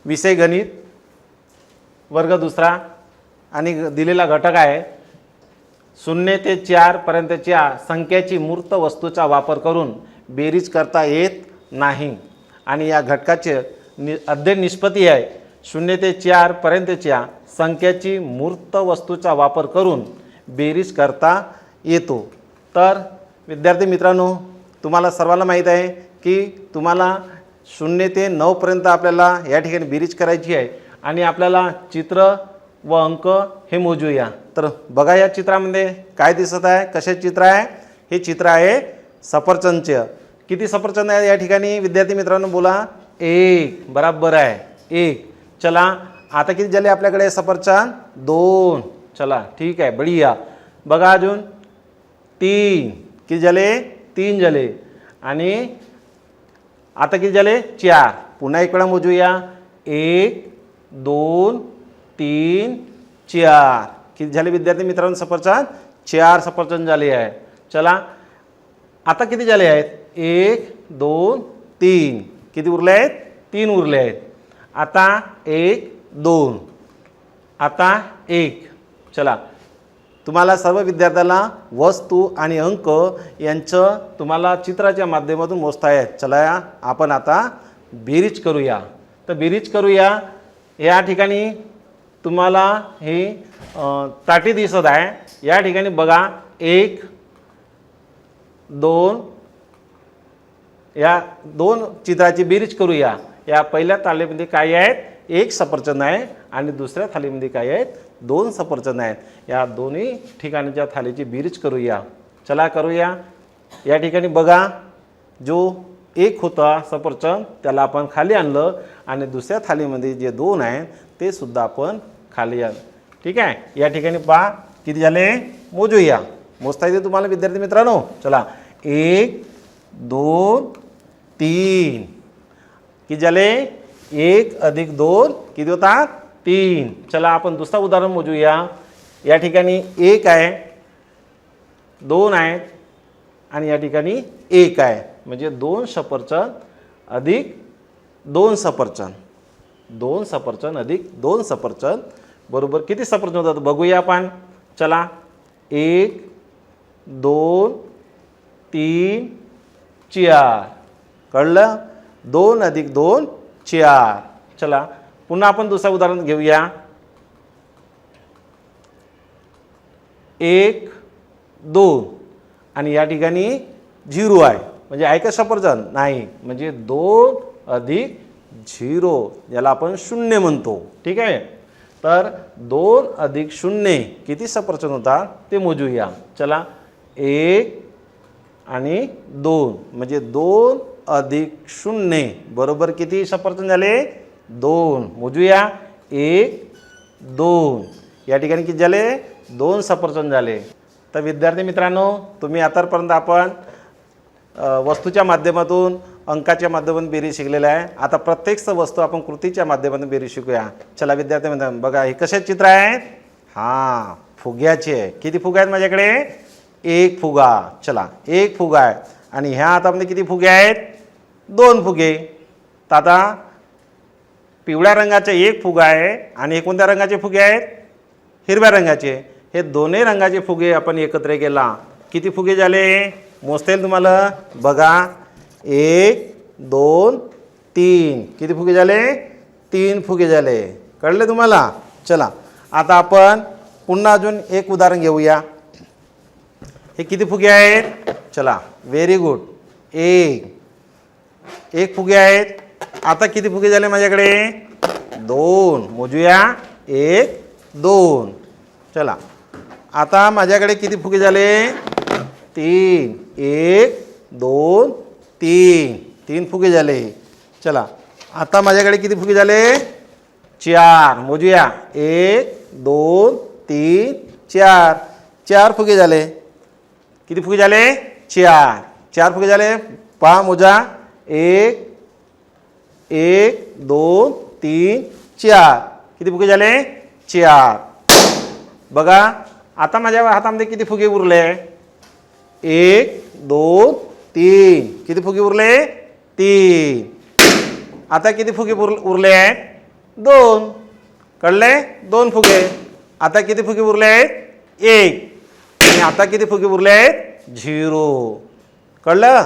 विषय गणित वर्ग दुसरा आणि दिलेला घटक आहे 0 ते 4 पर्यंतच्या संख्येची मूर्त वस्तूचा वापर करून बेरीज करता येत नाही आणि या घटकाचे अध्ययन निष्पत्ती आहे 0 ते 4 पर्यंतच्या संख्येची मूर्त वस्तूचा वापर करून बेरीज करता येतो। तर विद्यार्थी मित्रांनो, तुम्हाला सर्वांना माहीत आहे की तुम्हाला 0 ते 9 पर्यंत आपल्याला या ठिकाणी बेरीज करायची आहे आणि आपल्याला चित्र व अंक हे मोजूया। तर बघा या चित्रामध्ये काय दिसत आहे, कशाचे चित्र आहे? हे चित्र आहे सफरचंदचे। किती सफरचंद आहे या ठिकाणी विद्यार्थी मित्रांनो बोला? 1, बराबर आहे 1। चला आता किती झाले आपल्याकडे सफरचंद? 2। चला ठीक आहे, बढिया। बघा अजून 3, किती झाले? 3 झाले। आणि आता किती झाले? 4। पुन्हा एक वेळा मोजूया 1 2 3 4। किती झाले विद्यार्थी मित्रांनो सफरचंद? 4 सफरचंद झाले आहे। चला आता किती झाले आहेत? 1 2 3। किती उरले आहेत? 3 उरले आहेत। आता 1 2, आता 1। चला तुम्हाला सर्व विद्यार्थ्याला वस्तू आणि अंक यांचं तुम्हाला चित्राच्या माध्यमातून मोजता आहेत। चला आपण आता बेरीज करूया। तर बेरीज करूया। या ठिकाणी तुम्हाला हे ताटी दिसत आहे। या ठिकाणी बघा 1 2, या 2 चित्राची बेरीज करूया। या पहिल्या थालीमध्ये काय आहेत? 1 सफरचंद आहे आणि दुसऱ्या थालीमध्ये काय आहेत? 2 सफरचंद आहेत। या दोन्ही ठिकाणच्या थालीची बेरीज करूया। चला करूया। या ठिकाणी बघा जो 1 होता सफरचंद त्याला आपण खाली आणलं आणि दुसऱ्या थालीमध्ये जे 2 आहेत ते सुद्धा आपण खाली आणलं। ठीक आहे, या ठिकाणी पहा किती झाले मोजूया। मोजता येते तुम्हाला विद्यार्थी मित्रांनो? चला 1 2 3। किती झाले? 1 + 2 किती होतात? 3। चला आपण दुसरा उदाहरण मोजूया। या ठिकाणी 1 आहे, 2 आहेत आणि या ठिकाणी 1 आहे, म्हणजे 2 सफरचंद अधिक 2 सफरचंद, 2 सफरचंद अधिक 2 सफरचंद बरोबर किती सफरचंद होतात बघूया आपण। चला 1 2 3 4। कळलं? 2 + 2 4। चला पुन्हा आपण दुसरं उदाहरण घेऊया। 1 2 आणि या ठिकाणी 0 आहे, म्हणजे आहे का सफरचंद? नाही, म्हणजे 2 + 0 याला आपण 0 म्हणतो। ठीक आहे, तर 2 + 0 किती सफरचंद होतात ते मोजूया। चला 1 आणि 2 म्हणजे 2 + 0 बरोबर किती सफरचंद झाले? 2। मोजूया 1 2। या ठिकाणी किती झाले? 2 सफरचंद झाले। तर विद्यार्थी मित्रांनो, तुम्ही आतापर्यंत आपण वस्तूच्या माध्यमातून अंकाच्या माध्यमातून बेरीज शिकलेला आहे। आता प्रत्येक वस्तू आपण कृतीच्या माध्यमातून बेरीज शिकूया। चला विद्यार्थी मित्रांनो बघा हे कसे चित्र आहेत? हां, फुग्याचे। किती फुगे आहेत माझ्याकडे? 1 फुगा। चला 1 फुगा आहे आणि ह्या हातामध्ये किती फुगे आहेत? 2 फुगे। तर आता पिवळ्या रंगाचे 1 फुगा आहे आणि हे कोणत्या रंगाचे फुगे आहेत? हिरव्या रंगाचे। हे दोन्ही रंगाचे फुगे आपण एकत्र केला किती फुगे झाले? मोजता येईल तुम्हाला? बघा 1 2 3। किती फुगे झाले? 3 फुगे झाले। कळले तुम्हाला? चला आता आपण पुन्हा अजून एक उदाहरण घेऊया। हे किती फुगे आहेत? चला व्हेरी गुड, 1 फुगे आहेत। आता किती फुगे झाले माझ्याकडे? 2। मोजूया 1 2। चला आता माझ्याकडे किती फुगे झाले? 3। 1 2 3, 3 फुगे झाले। चला आता माझ्याकडे किती फुगे झाले? 4। मोजूया 1 2 3 4, 4 फुगे झाले। किती फुगे झाले? 4, 4 फुगे झाले। पहा मोजा 1 1 2 3 4। किती फुगे झाले? 4। बघा आता माझ्या हातामध्ये किती फुगे उरले? 1 2 3। किती फुगे उरले? 3। आता किती फुगे उरले आहेत? 2. कळले? 2 फुगे. आता किती फुगे उरले आहेत? 1. आणि आता किती फुगे उरले आहेत? 0. कळलं?